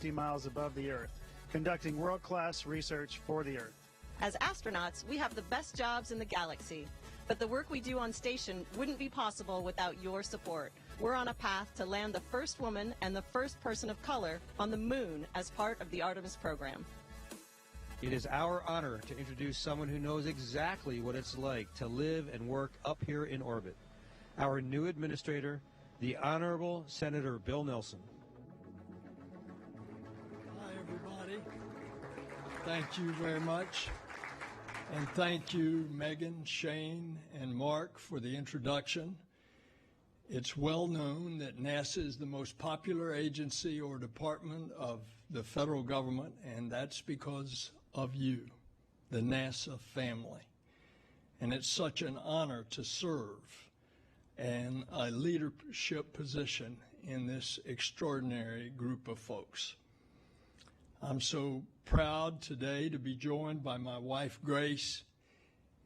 50 miles above the Earth, conducting world-class research for the Earth. As astronauts, we have the best jobs in the galaxy, but the work we do on station wouldn't be possible without your support. We're on a path to land the first woman and the first person of color on the moon as part of the Artemis program. It is our honor to introduce someone who knows exactly what it's like to live and work up here in orbit. Our new administrator, the Honorable Senator Bill Nelson. Hi, everybody. Thank you very much. And thank you, Megan, Shane, and Mark, for the introduction. It's well known that NASA is the most popular agency or department of the federal government, and that's because of you, the NASA family. And it's such an honor to serve in a leadership position in this extraordinary group of folks. I'm so proud today to be joined by my wife, Grace,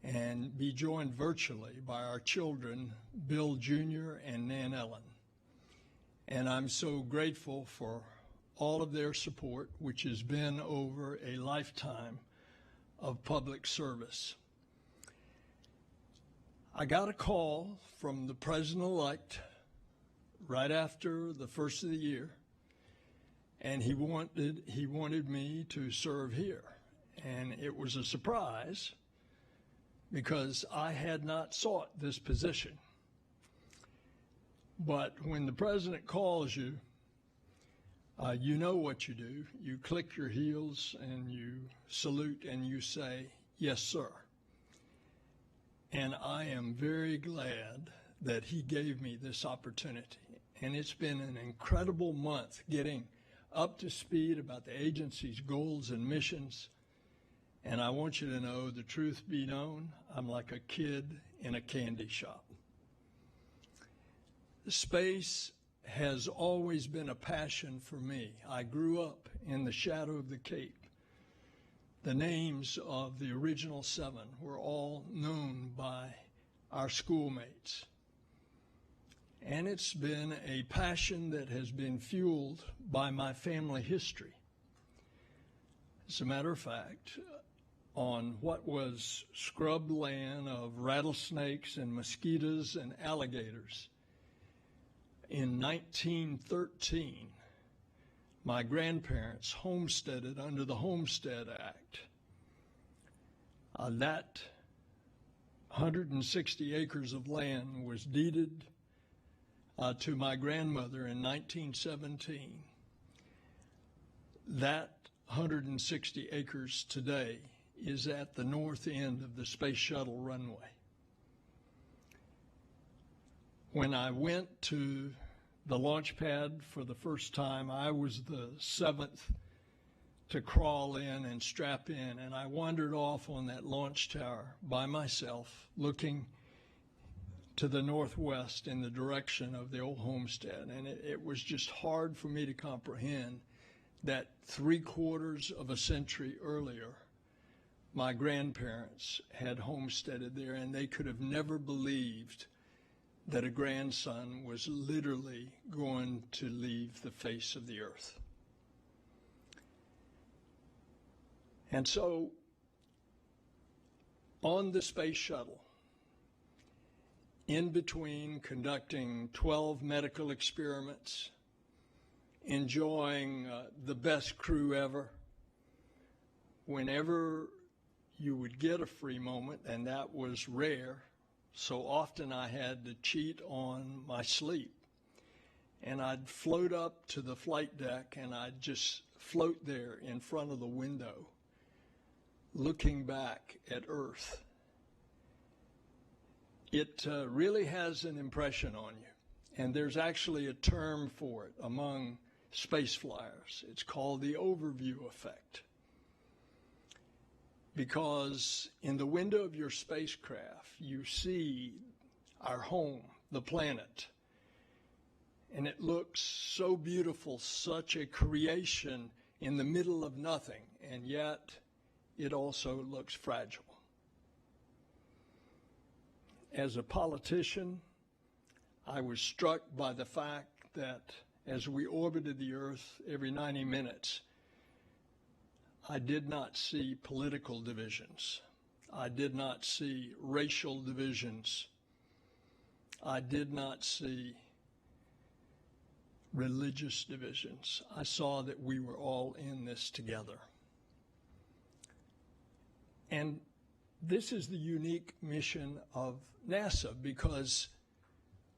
and be joined virtually by our children, Bill Jr. and Nan Ellen. And I'm so grateful for all of their support, which has been over a lifetime of public service. I got a call from the president-elect right after the first of the year, and he wanted me to serve here. And it was a surprise because I had not sought this position. But when the president calls you, you know what you do. You click your heels and you salute and you say, "Yes, sir." And I am very glad that he gave me this opportunity. And it's been an incredible month getting up to speed about the agency's goals and missions. And I want you to know, the truth be known, I'm like a kid in a candy shop. Space has always been a passion for me. I grew up in the shadow of the Cape. The names of the original 7 were all known by our schoolmates. And it's been a passion that has been fueled by my family history. As a matter of fact, on what was scrubbed land of rattlesnakes and mosquitoes and alligators, in 1913, my grandparents homesteaded under the Homestead Act. That 160 acres of land was deeded to my grandmother in 1917. That 160 acres today is at the north end of the Space Shuttle runway. When I went to the launch pad for the first time, I was the 7th to crawl in and strap in, and I wandered off on that launch tower by myself, looking to the northwest in the direction of the old homestead. And it was just hard for me to comprehend that 3/4 of a century earlier, my grandparents had homesteaded there, and they could have never believed that a grandson was literally going to leave the face of the earth. And so, on the space shuttle, in between conducting 12 medical experiments, enjoying the best crew ever, whenever you would get a free moment, and that was rare, so often I had to cheat on my sleep. And I'd float up to the flight deck and I'd just float there in front of the window, looking back at Earth. It really has an impression on you. And there's actually a term for it among space flyers. It's called the overview effect. Because in the window of your spacecraft, you see our home, the planet. And it looks so beautiful, such a creation in the middle of nothing. And yet, it also looks fragile. As a politician, I was struck by the fact that as we orbited the Earth every 90 minutes, I did not see political divisions. I did not see racial divisions. I did not see religious divisions. I saw that we were all in this together. And this is the unique mission of NASA, because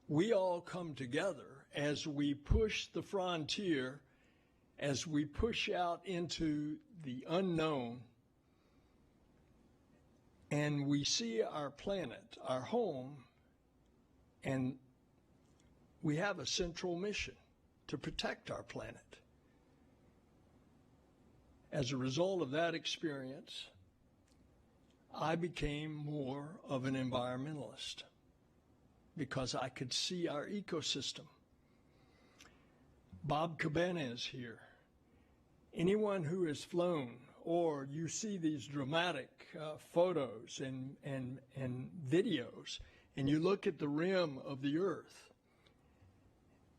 we all come together as we push the frontier, as we push out into the unknown, and we see our planet, our home, and we have a central mission to protect our planet. As a result of that experience, I became more of an environmentalist because I could see our ecosystem. Bob Cabana is here. Anyone who has flown, or you see these dramatic photos and videos, and you look at the rim of the Earth,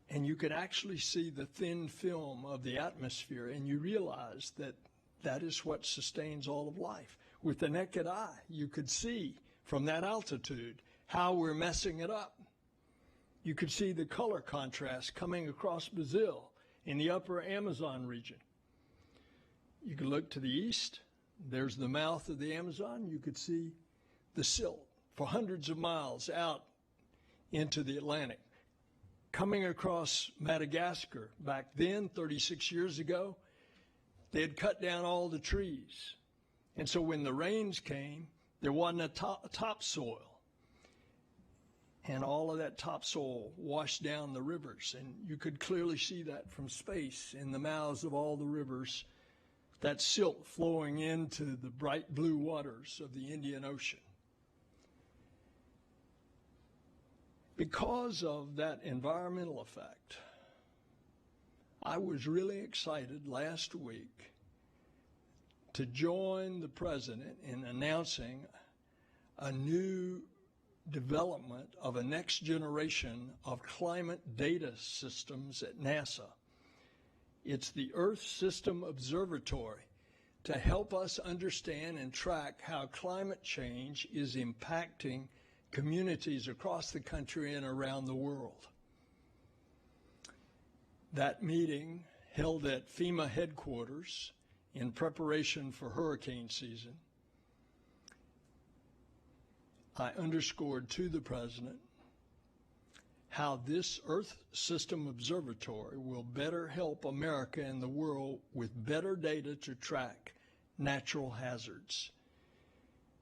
and you can actually see the thin film of the atmosphere, and you realize that that is what sustains all of life. With the naked eye, you could see from that altitude how we're messing it up. You could see the color contrast coming across Brazil in the upper Amazon region. You could look to the east, there's the mouth of the Amazon. You could see the silt for hundreds of miles out into the Atlantic. Coming across Madagascar, back then, 36 years ago, they had cut down all the trees. And so when the rains came, there wasn't a topsoil. And all of that topsoil washed down the rivers. And you could clearly see that from space in the mouths of all the rivers, that silt flowing into the bright blue waters of the Indian Ocean. Because of that environmental effect, I was really excited last week to join the President in announcing a new development of a next generation of climate data systems at NASA. It's the Earth System Observatory to help us understand and track how climate change is impacting communities across the country and around the world. That meeting, held at FEMA headquarters in preparation for hurricane season, I underscored to the President how this Earth System Observatory will better help America and the world with better data to track natural hazards,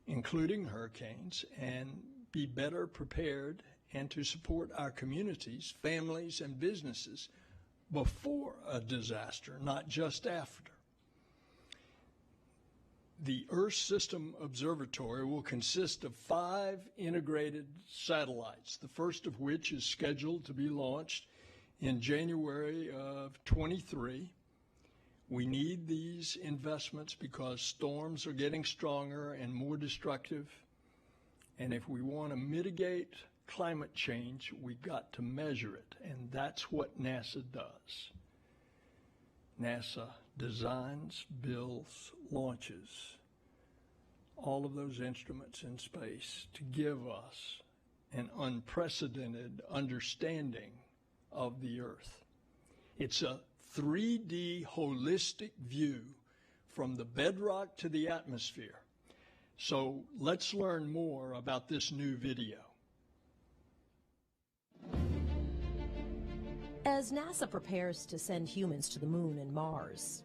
including hurricanes, and be better prepared and to support our communities, families, and businesses before a disaster, not just after. The Earth System Observatory will consist of 5 integrated satellites, the first of which is scheduled to be launched in January of 23. We need these investments because storms are getting stronger and more destructive. And if we want to mitigate climate change, we've got to measure it. And that's what NASA does. NASA designs, builds, launches all of those instruments in space to give us an unprecedented understanding of the Earth. It's a 3D holistic view from the bedrock to the atmosphere. So let's learn more about this new video. As NASA prepares to send humans to the moon and Mars,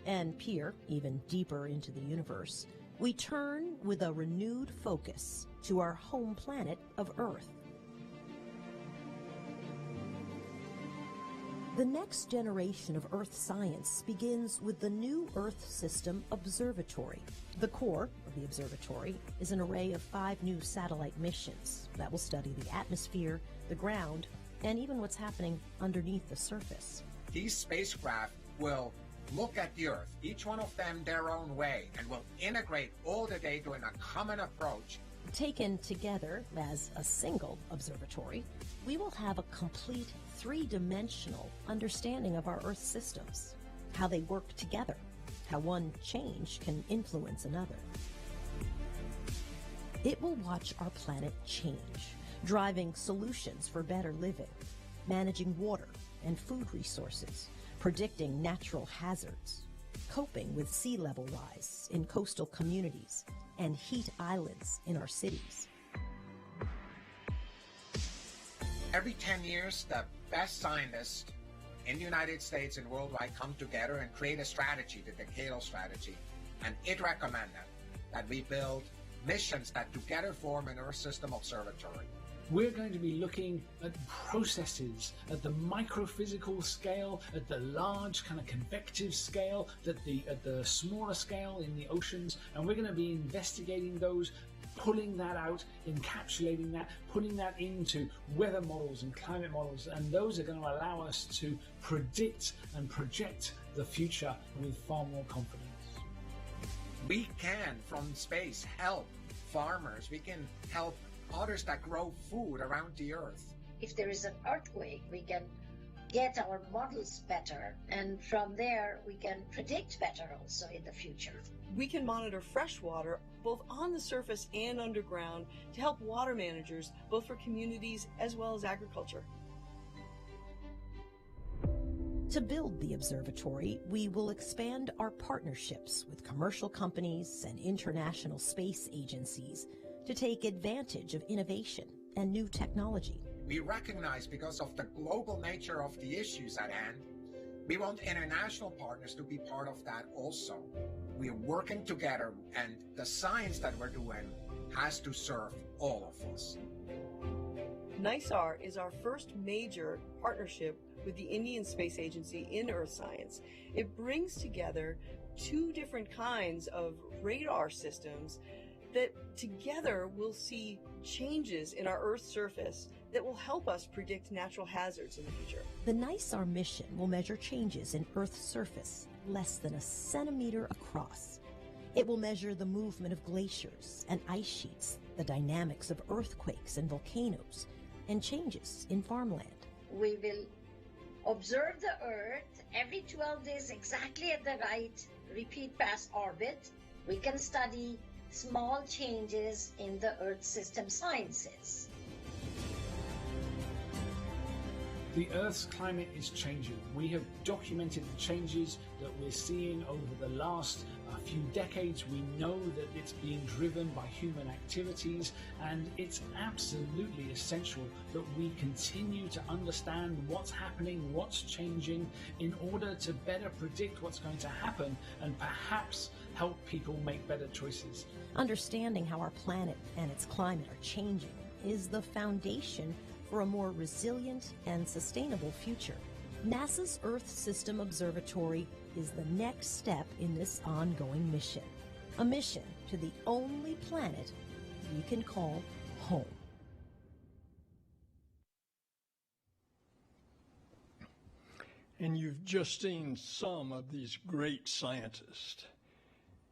and peer even deeper into the universe, we turn with a renewed focus to our home planet of Earth. The next generation of Earth science begins with the new Earth System Observatory. The core of the observatory is an array of 5 new satellite missions that will study the atmosphere, the ground, and even what's happening underneath the surface. These spacecraft will look at the Earth, each one of them their own way, and will integrate all the data in a common approach Taken together as a single observatory, we will have a complete three-dimensional understanding of our Earth systems, how they work together, how one change can influence another. It will watch our planet change, driving solutions for better living, managing water and food resources, predicting natural hazards, coping with sea level rise in coastal communities and heat islands in our cities. Every 10 years, the best scientists in the United States and worldwide come together and create a strategy, the decadal strategy, and it recommended that we build missions that together form an Earth System Observatory. We're going to be looking at processes at the microphysical scale, at the large kind of convective scale, at the smaller scale in the oceans, and we're going to be investigating those, pulling that out, encapsulating that, putting that into weather models and climate models, and those are going to allow us to predict and project the future with far more confidence. We can, from space, help farmers. We can help others that grow food around the Earth. If there is an earthquake, we can get our models better, and from there we can predict better also in the future. We can monitor fresh water both on the surface and underground to help water managers, both for communities as well as agriculture. To build the observatory, we will expand our partnerships with commercial companies and international space agencies to take advantage of innovation and new technology. We recognize, because of the global nature of the issues at hand, we want international partners to be part of that also. We're working together, and the science that we're doing has to serve all of us. NICEAR is our first major partnership with the Indian Space Agency in Earth science. It brings together two different kinds of radar systems that together will see changes in our Earth's surface that will help us predict natural hazards in the future. The NICEAR mission will measure changes in Earth's surface less than a centimeter across. It will measure the movement of glaciers and ice sheets, the dynamics of earthquakes and volcanoes, and changes in farmland. We will observe the Earth every 12 days exactly at the right repeat pass orbit. We can study small changes in the Earth system sciences. The Earth's climate is changing. We have documented the changes that we're seeing over the last few decades. We know that it's being driven by human activities, and it's absolutely essential that we continue to understand what's happening, what's changing, in order to better predict what's going to happen and perhaps help people make better choices. Understanding how our planet and its climate are changing is the foundation for a more resilient and sustainable future. NASA's Earth System Observatory is the next step in this ongoing mission, a mission to the only planet we can call home. And you've just seen some of these great scientists.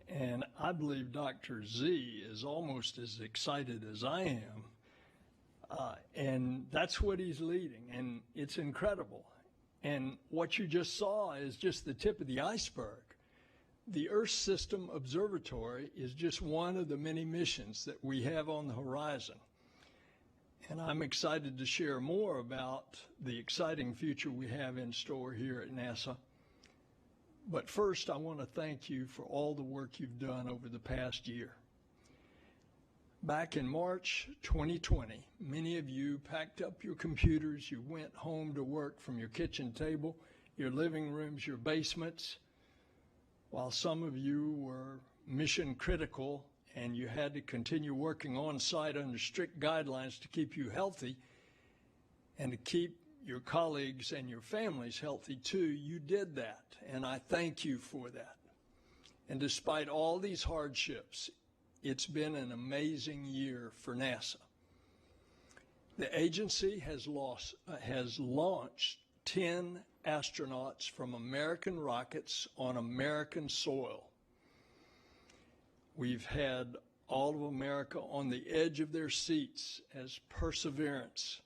And I believe Dr. Z is almost as excited as I am. And that's what he's leading, and it's incredible. And what you just saw is just the tip of the iceberg. The Earth System Observatory is just one of the many missions that we have on the horizon. And I'm excited to share more about the exciting future we have in store here at NASA. But first, I want to thank you for all the work you've done over the past year. Back in March 2020, many of you packed up your computers, you went home to work from your kitchen table, your living rooms, your basements, while some of you were mission critical and you had to continue working on site under strict guidelines to keep you healthy and to keep your colleagues and your families healthy too. You did that, and I thank you for that. And despite all these hardships, it's been an amazing year for NASA. The agency has launched 10 astronauts from American rockets on American soil. We've had all of America on the edge of their seats as Perseverance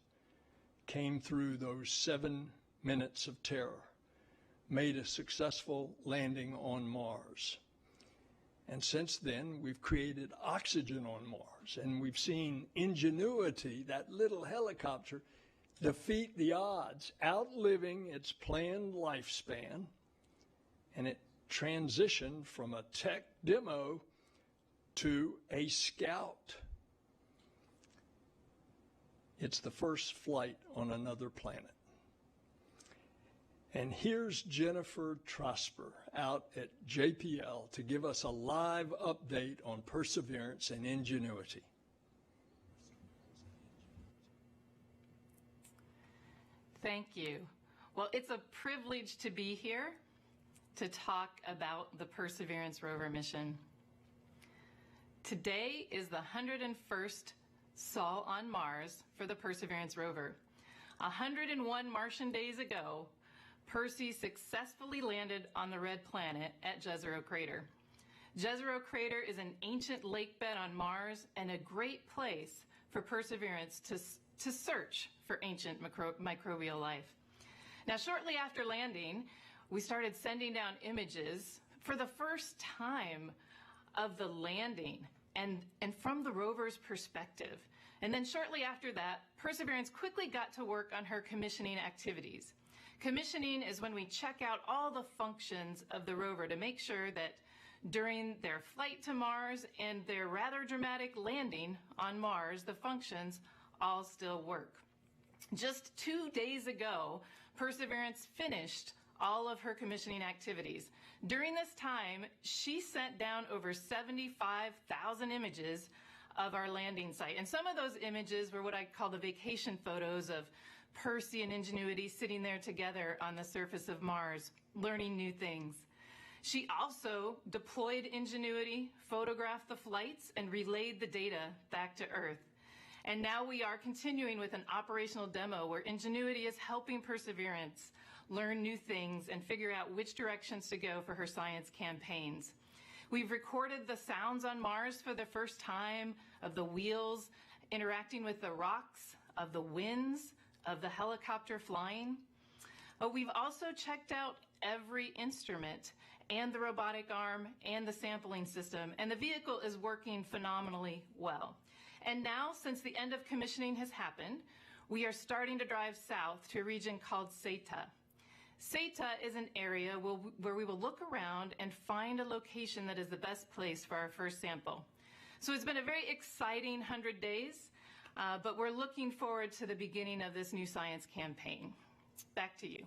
came through those 7 minutes of terror, made a successful landing on Mars. And since then, we've created oxygen on Mars, and we've seen Ingenuity, that little helicopter, defeat the odds, outliving its planned lifespan, and it transitioned from a tech demo to a scout. It's the first flight on another planet. And here's Jennifer Trosper out at JPL to give us a live update on Perseverance and Ingenuity. Thank you. Well, it's a privilege to be here to talk about the Perseverance rover mission. Today is the 101st sol on Mars for the Perseverance rover. 101 Martian days ago, Percy successfully landed on the red planet at Jezero Crater. Jezero Crater is an ancient lake bed on Mars and a great place for Perseverance to search for ancient microbial life. Now, shortly after landing, we started sending down images for the first time of the landing and from the rover's perspective. And then shortly after that, Perseverance quickly got to work on her commissioning activities. Commissioning is when we check out all the functions of the rover to make sure that during their flight to Mars and their rather dramatic landing on Mars, the functions all still work. Just 2 days ago, Perseverance finished all of her commissioning activities. During this time, she sent down over 75,000 images of our landing site. And some of those images were what I call the vacation photos of Percy and Ingenuity sitting there together on the surface of Mars, learning new things. She also deployed Ingenuity, photographed the flights, and relayed the data back to Earth. And now we are continuing with an operational demo where Ingenuity is helping Perseverance learn new things and figure out which directions to go for her science campaigns. We've recorded the sounds on Mars for the first time of the wheels interacting with the rocks, of the winds, of the helicopter flying. We've also checked out every instrument and the robotic arm and the sampling system, and the vehicle is working phenomenally well. And now, since the end of commissioning has happened, we are starting to drive south to a region called Seta. Seta is an area where we will look around and find a location that is the best place for our first sample. So it's been a very exciting 100 days, but we're looking forward to the beginning of this new science campaign. Back to you.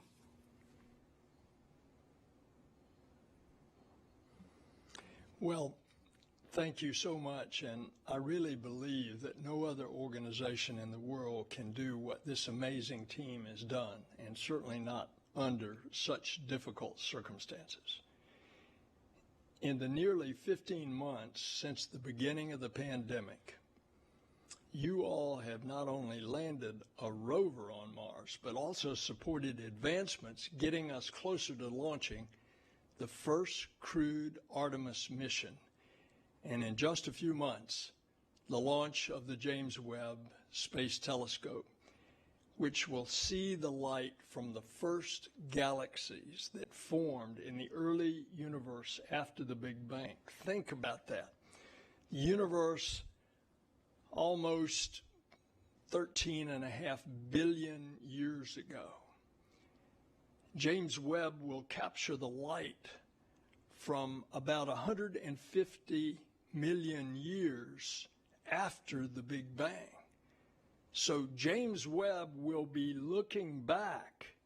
Well, thank you so much, and I really believe that no other organization in the world can do what this amazing team has done, and certainly not under such difficult circumstances. In the nearly 15 months since the beginning of the pandemic, you all have not only landed a rover on Mars, but also supported advancements getting us closer to launching the first crewed Artemis mission. And in just a few months, the launch of the James Webb Space Telescope, which will see the light from the first galaxies that formed in the early universe after the Big Bang. Think about that. The universe almost 13.5 billion years ago. James Webb will capture the light from about 150 million years after the Big Bang. So James Webb will be looking back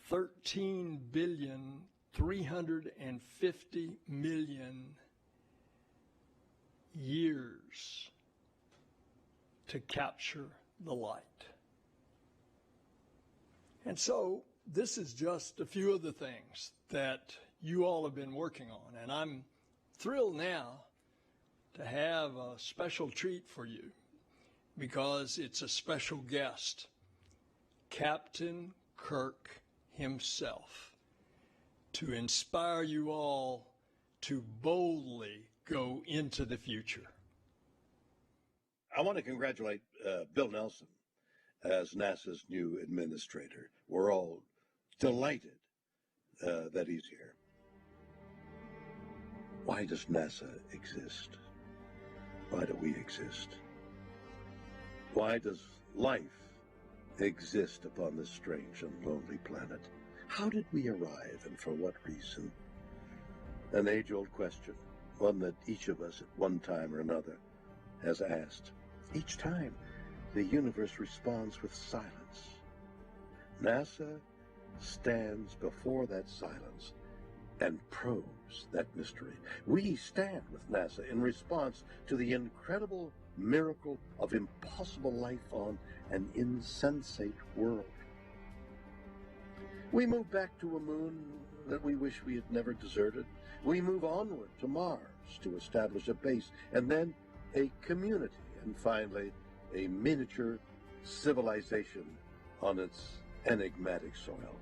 13,350,000,000 years to capture the light. And so this is just a few of the things that you all have been working on. And I'm thrilled now to have a special treat for you, because it's a special guest, Captain Kirk himself, to inspire you all to boldly go into the future. I want to congratulate Bill Nelson as NASA's new administrator. We're all delighted that he's here. Why does NASA exist? Why do we exist? Why does life exist upon this strange and lonely planet? How did we arrive, and for what reason? An age-old question, one that each of us at one time or another has asked. Each time, the universe responds with silence. NASA stands before that silence and probes that mystery. We stand with NASA in response to the incredible miracle of impossible life on an insensate world. We move back to a moon that we wish we had never deserted. We move onward to Mars to establish a base, and then a community, and finally a miniature civilization on its enigmatic soil.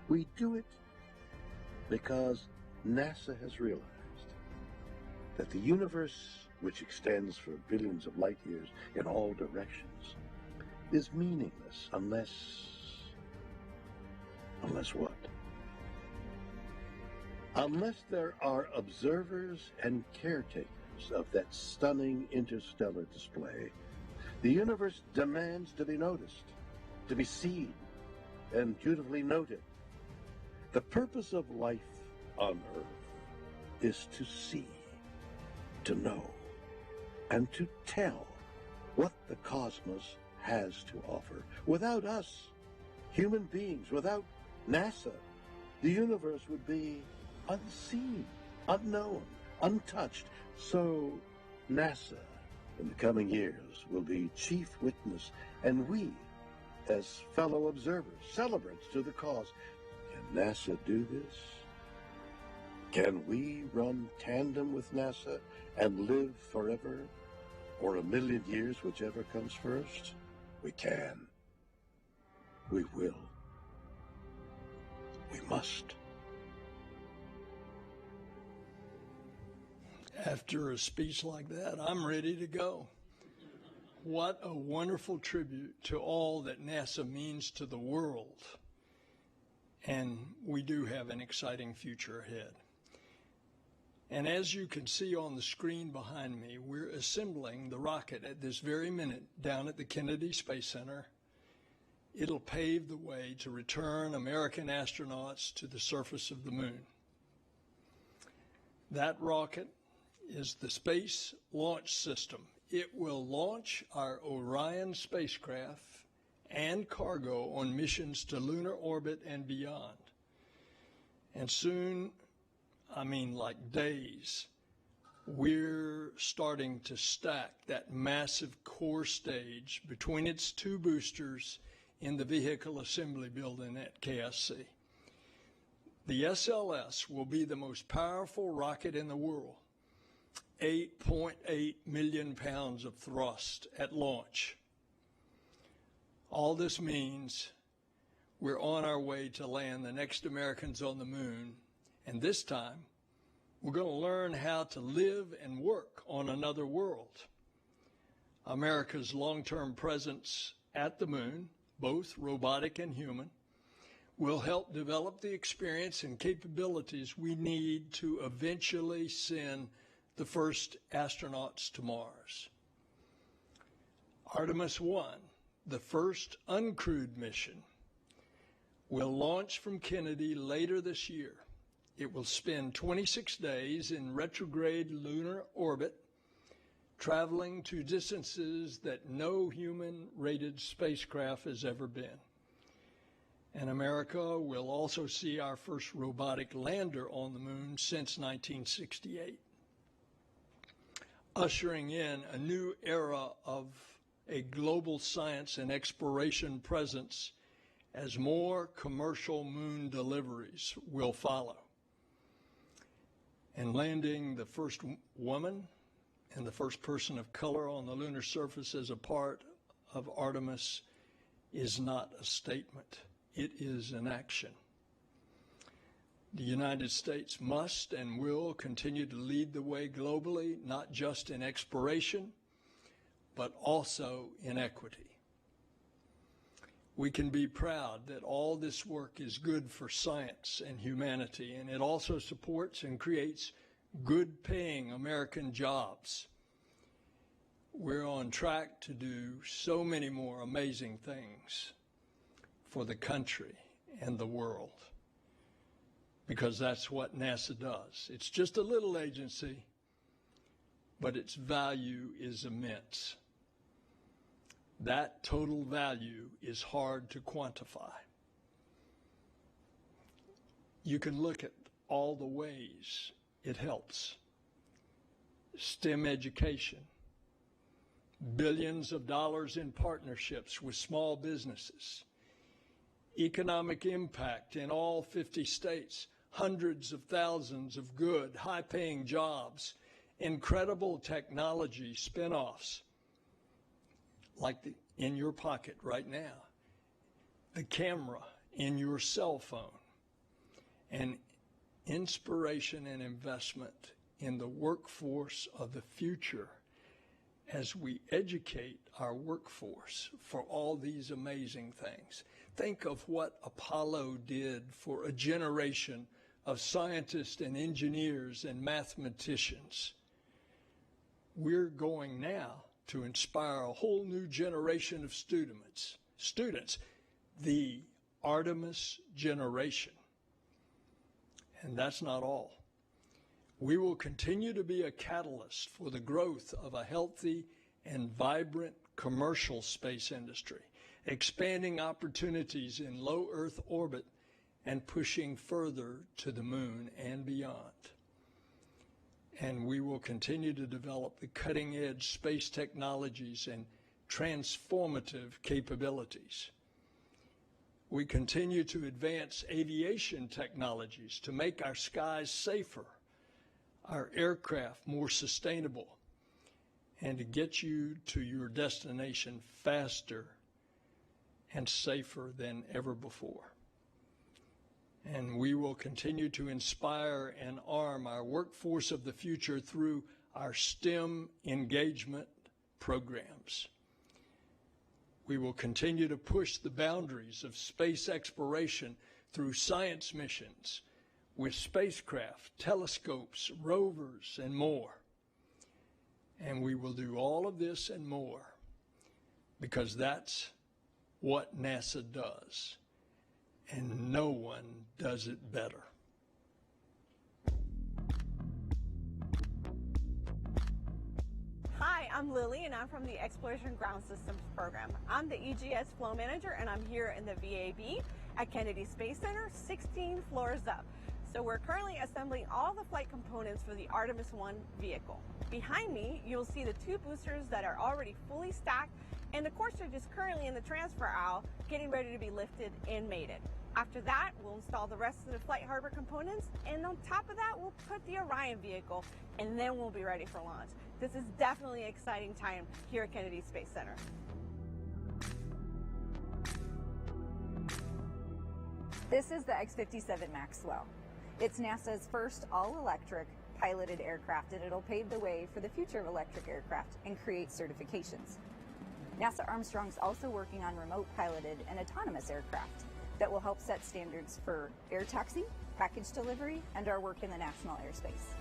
We do it because NASA has realized that the universe, which extends for billions of light years in all directions, is meaningless unless what? Unless there are observers and caretakers of that stunning interstellar display. The universe demands to be noticed, to be seen, and beautifully noted. The purpose of life on Earth is to see, to know, and to tell what the cosmos has to offer. Without us, human beings, without NASA, the universe would be unseen, unknown, untouched. So NASA, in the coming years, will be chief witness, and we, as fellow observers, celebrants to the cause. Can NASA do this? Can we run tandem with NASA and live forever, or 1,000,000 years, whichever comes first? We can. We will. We must. After a speech like that, I'm ready to go. What a wonderful tribute to all that NASA means to the world. And we do have an exciting future ahead. And as you can see on the screen behind me, we're assembling the rocket at this very minute down at the Kennedy Space Center. It'll pave the way to return American astronauts to the surface of the moon. That rocket is the Space Launch System. It will launch our Orion spacecraft and cargo on missions to lunar orbit and beyond. And soon, I mean like days, we're starting to stack that massive core stage between its two boosters in the Vehicle Assembly Building at KSC. The SLS will be the most powerful rocket in the world. 8.8 million pounds of thrust at launch. All this means we're on our way to land the next Americans on the moon, and this time we're going to learn how to live and work on another world. America's long-term presence at the moon, both robotic and human, will help develop the experience and capabilities we need to eventually send the first astronauts to Mars. Artemis 1, the first uncrewed mission, will launch from Kennedy later this year. It will spend 26 days in retrograde lunar orbit, traveling to distances that no human-rated spacecraft has ever been. And America will also see our first robotic lander on the moon since 1968. Ushering in a new era of a global science and exploration presence as more commercial moon deliveries will follow. And landing the first woman and the first person of color on the lunar surface as a part of Artemis is not a statement. It is an action. The United States must and will continue to lead the way globally, not just in exploration, but also in equity. We can be proud that all this work is good for science and humanity, and it also supports and creates good-paying American jobs. We're on track to do so many more amazing things for the country and the world, because that's what NASA does. It's just a little agency, but its value is immense. That total value is hard to quantify. You can look at all the ways it helps. STEM education, billions of dollars in partnerships with small businesses, economic impact in all 50 states, hundreds of thousands of good, high-paying jobs, incredible technology spin-offs, like in your pocket right now, the camera in your cell phone, and inspiration and investment in the workforce of the future as we educate our workforce for all these amazing things. Think of what Apollo did for a generation of scientists and engineers and mathematicians. We're going now to inspire a whole new generation of students, the Artemis generation. And that's not all. We will continue to be a catalyst for the growth of a healthy and vibrant commercial space industry, expanding opportunities in low Earth orbit and pushing further to the moon and beyond. And we will continue to develop the cutting-edge space technologies and transformative capabilities. We continue to advance aviation technologies to make our skies safer, our aircraft more sustainable, and to get you to your destination faster and safer than ever before. And we will continue to inspire and arm our workforce of the future through our STEM engagement programs. We will continue to push the boundaries of space exploration through science missions with spacecraft, telescopes, rovers, and more. And we will do all of this and more because that's what NASA does. And no one does it better. Hi, I'm Lily, and I'm from the Exploration Ground Systems program. I'm the EGS Flow Manager, and I'm here in the VAB at Kennedy Space Center, 16 floors up. So we're currently assembling all the flight components for the Artemis 1 vehicle. Behind me, you'll see the 2 boosters that are already fully stacked, and the core stage is currently in the transfer aisle, getting ready to be lifted and mated. After that, we'll install the rest of the flight harbor components, and on top of that, we'll put the Orion vehicle, and then we'll be ready for launch. This is definitely an exciting time here at Kennedy Space Center. This is the X-57 Maxwell. It's NASA's first all-electric piloted aircraft, and it'll pave the way for the future of electric aircraft and create certifications. NASA Armstrong's also working on remote piloted and autonomous aircraft that will help set standards for air taxi, package delivery, and our work in the national airspace.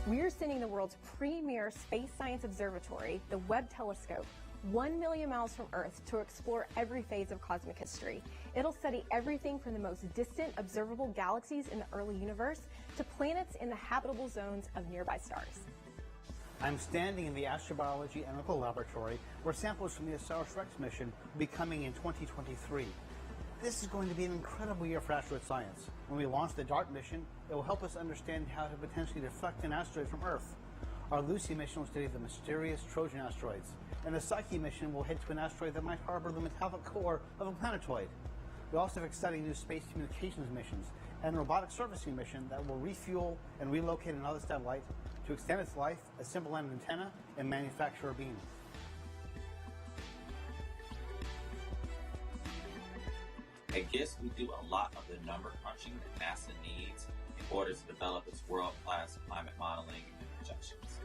We're sending the world's premier space science observatory, the Webb Telescope, 1 million miles from Earth to explore every phase of cosmic history. It'll study everything from the most distant observable galaxies in the early universe to planets in the habitable zones of nearby stars. I'm standing in the Astrobiology Analytical Laboratory where samples from the OSIRIS-REx mission will be coming in 2023. This is going to be an incredible year for asteroid science. When we launch the DART mission, it will help us understand how to potentially deflect an asteroid from Earth. Our Lucy mission will study the mysterious Trojan asteroids, and the Psyche mission will head to an asteroid that might harbor the metallic core of a planetoid. We also have exciting new space communications missions and a robotic surfacing mission that will refuel and relocate another satellite to extend its life, assemble an antenna, and manufacture a beam. At GIST, we do a lot of the number crunching that NASA needs in order to develop its world-class climate modeling and projections.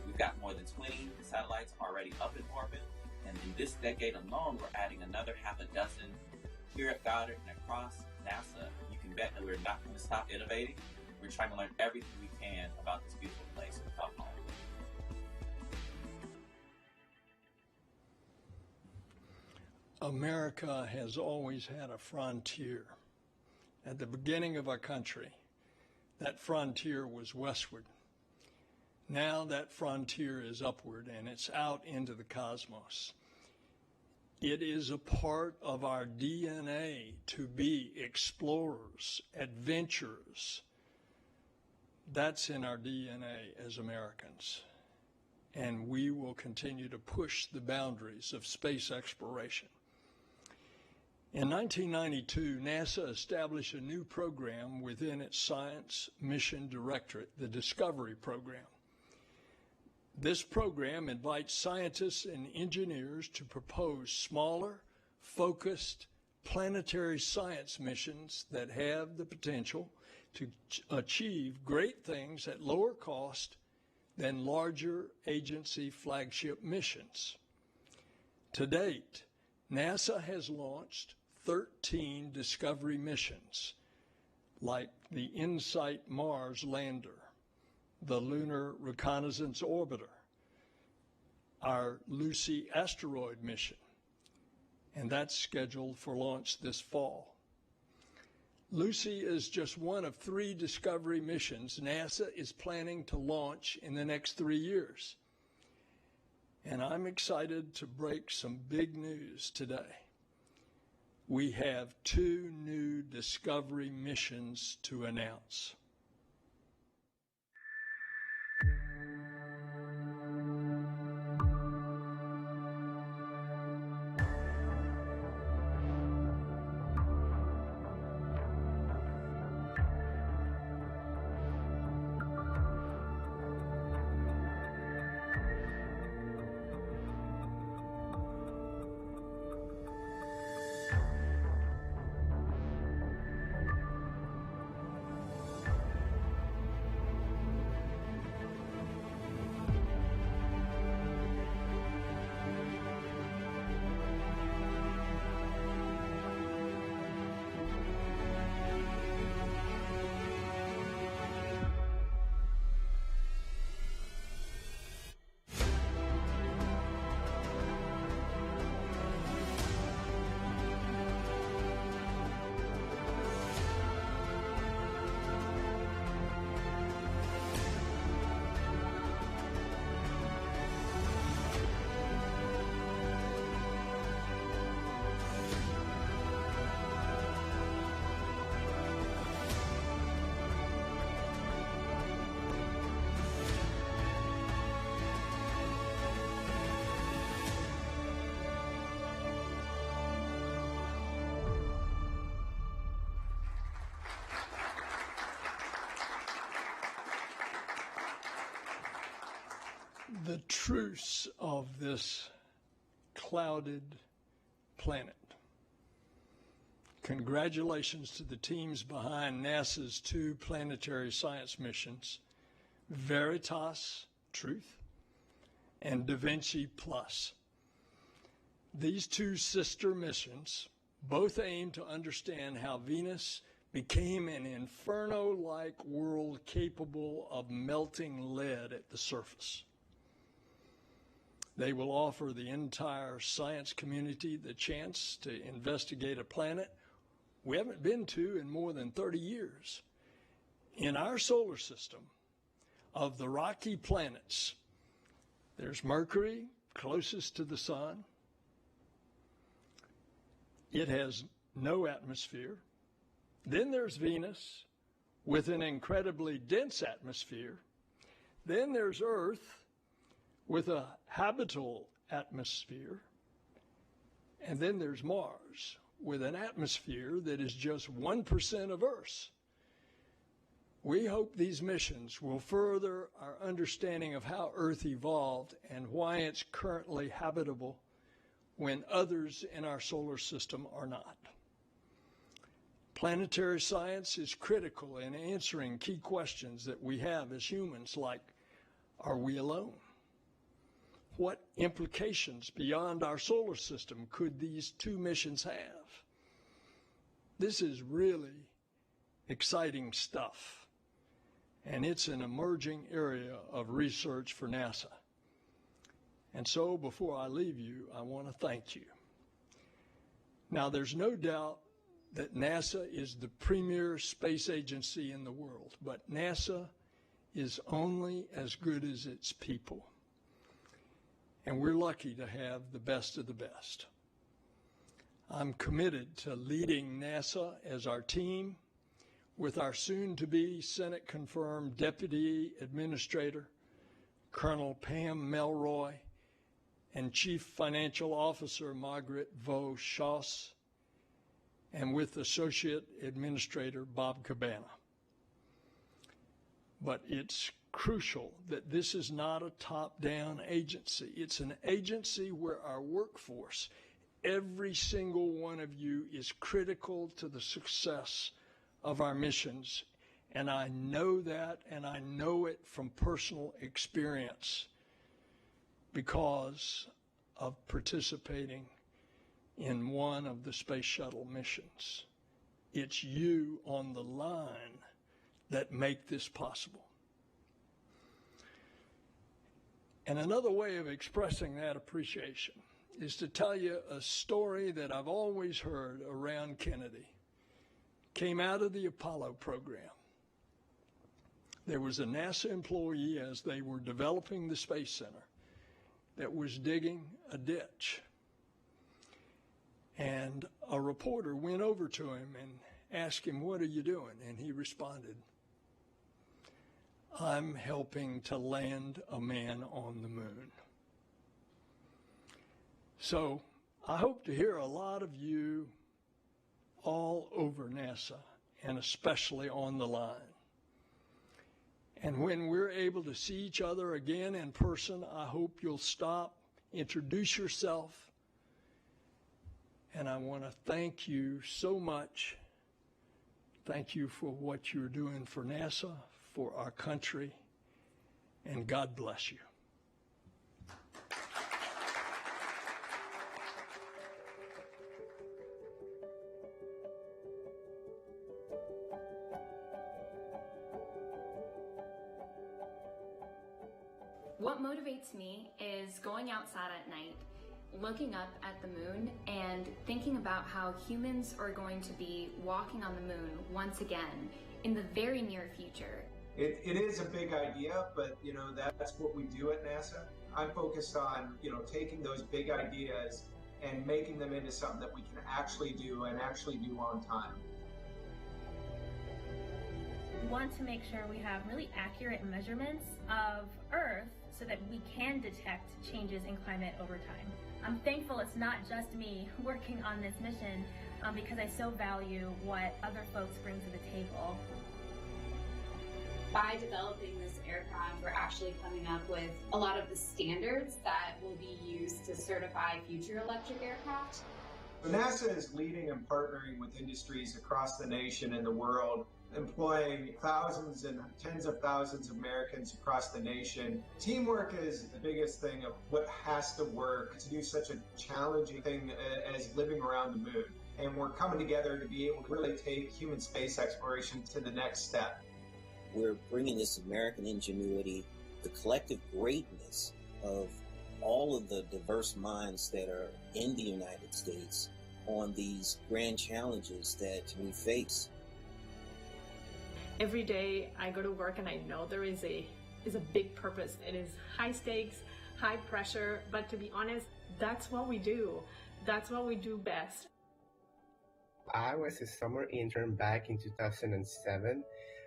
We've got more than 20 satellites already up in orbit, and in this decade alone, we're adding another half a dozen here at Goddard and across NASA. You can bet that we're not going to stop innovating. We're trying to learn everything we can about this beautiful place we call home. America has always had a frontier. At the beginning of our country, that frontier was westward. Now that frontier is upward, and it's out into the cosmos. It is a part of our DNA to be explorers, adventurers. That's in our DNA as Americans. And we will continue to push the boundaries of space exploration. In 1992, NASA established a new program within its Science Mission Directorate, the Discovery Program. This program invites scientists and engineers to propose smaller, focused, planetary science missions that have the potential to achieve great things at lower cost than larger agency flagship missions. To date, NASA has launched 13 Discovery missions, like the InSight Mars lander, the Lunar Reconnaissance Orbiter, our Lucy asteroid mission, and that's scheduled for launch this fall. Lucy is just one of 3 Discovery missions NASA is planning to launch in the next 3 years. And I'm excited to break some big news today. We have 2 new Discovery missions to announce. The truce of this clouded planet. Congratulations to the teams behind NASA's 2 planetary science missions, VERITAS, Truth, and DAVINCI Plus. These 2 sister missions both aim to understand how Venus became an inferno-like world capable of melting lead at the surface. They will offer the entire science community the chance to investigate a planet we haven't been to in more than 30 years. In our solar system, of the rocky planets, there's Mercury, closest to the sun. It has no atmosphere. Then there's Venus, with an incredibly dense atmosphere. Then there's Earth, with a habitable atmosphere. And then there's Mars, with an atmosphere that is just 1% of Earth's. We hope these missions will further our understanding of how Earth evolved and why it's currently habitable when others in our solar system are not. Planetary science is critical in answering key questions that we have as humans, like, are we alone? What implications beyond our solar system could these two missions have? This is really exciting stuff, and it's an emerging area of research for NASA. And so, before I leave you, I want to thank you. Now, there's no doubt that NASA is the premier space agency in the world, but NASA is only as good as its people. And we're lucky to have the best of the best. I'm committed to leading NASA as our team with our soon-to-be Senate-confirmed Deputy Administrator, Colonel Pam Melroy, and Chief Financial Officer Margaret Vaux-Schoss, and with Associate Administrator Bob Cabana. But it's crucial that this is not a top-down agency. It's an agency where our workforce, every single one of you, is critical to the success of our missions. And I know that, and I know it from personal experience because of participating in one of the space shuttle missions. It's you on the line that make this possible. And another way of expressing that appreciation is to tell you a story that I've always heard around Kennedy. Came out of the Apollo program. There was a NASA employee, as they were developing the Space Center, that was digging a ditch. And a reporter went over to him and asked him, "What are you doing?" And he responded, "I'm helping to land a man on the moon." So I hope to hear a lot of you all over NASA, and especially on the line. And when we're able to see each other again in person, I hope you'll stop, introduce yourself, and I want to thank you so much. Thank you for what you're doing for NASA, for our country, and God bless you. What motivates me is going outside at night, looking up at the moon and thinking about how humans are going to be walking on the moon once again in the very near future. It is a big idea, but that's what we do at NASA. I'm focused on taking those big ideas and making them into something that we can actually do and actually do on time. We want to make sure we have really accurate measurements of Earth so that we can detect changes in climate over time. I'm thankful it's not just me working on this mission because I so value what other folks bring to the table. By developing this aircraft, we're actually coming up with a lot of the standards that will be used to certify future electric aircraft. NASA is leading and partnering with industries across the nation and the world, employing thousands and tens of thousands of Americans across the nation. Teamwork is the biggest thing of what has to work to do such a challenging thing as living around the moon. And we're coming together to be able to really take human space exploration to the next step. We're bringing this American ingenuity, the collective greatness of all of the diverse minds that are in the United States on these grand challenges that we face. Every day I go to work and I know there is a big purpose. It is high stakes, high pressure, but to be honest, that's what we do. That's what we do best. I was a summer intern back in 2007.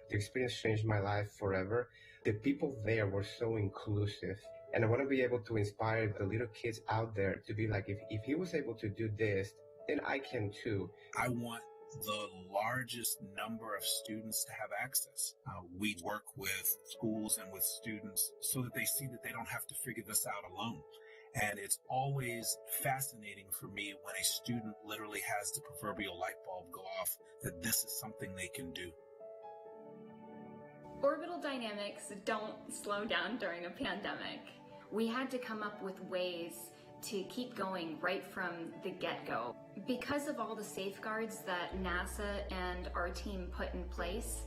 The experience changed my life forever. The people there were so inclusive. And I want to be able to inspire the little kids out there to be like, if he was able to do this, then I can too. I want the largest number of students to have access. We work with schools and with students so that they see that they don't have to figure this out alone. And it's always fascinating for me when a student literally has the proverbial light bulb go off that this is something they can do. Orbital dynamics don't slow down during a pandemic. We had to come up with ways to keep going right from the get-go. Because of all the safeguards that NASA and our team put in place,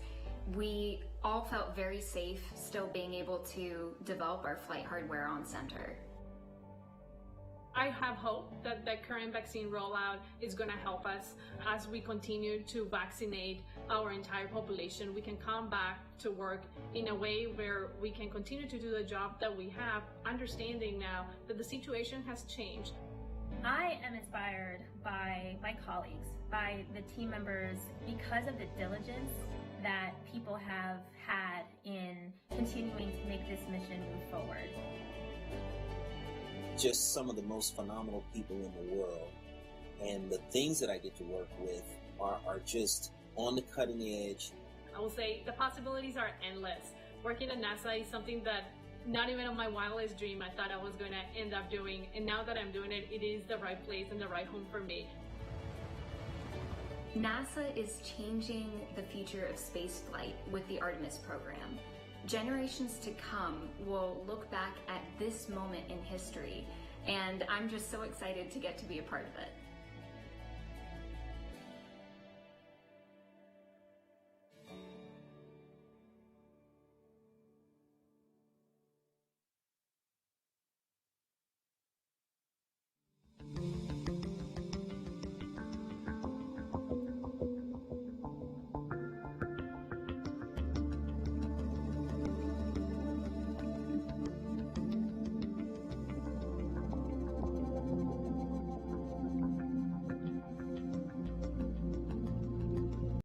we all felt very safe still being able to develop our flight hardware on center. I have hope that the current vaccine rollout is going to help us as we continue to vaccinate our entire population. We can come back to work in a way where we can continue to do the job that we have, understanding now that the situation has changed. I am inspired by my colleagues, by the team members, because of the diligence that people have had in continuing to make this mission move forward. Just some of the most phenomenal people in the world, and the things that I get to work with are just on the cutting edge. I will say the possibilities are endless. Working at NASA is something that not even on my wildest dream I thought I was going to end up doing, and now that I'm doing it, it is the right place and the right home for me. NASA is changing the future of spaceflight with the Artemis program. Generations to come will look back at this moment in history, and I'm just so excited to get to be a part of it.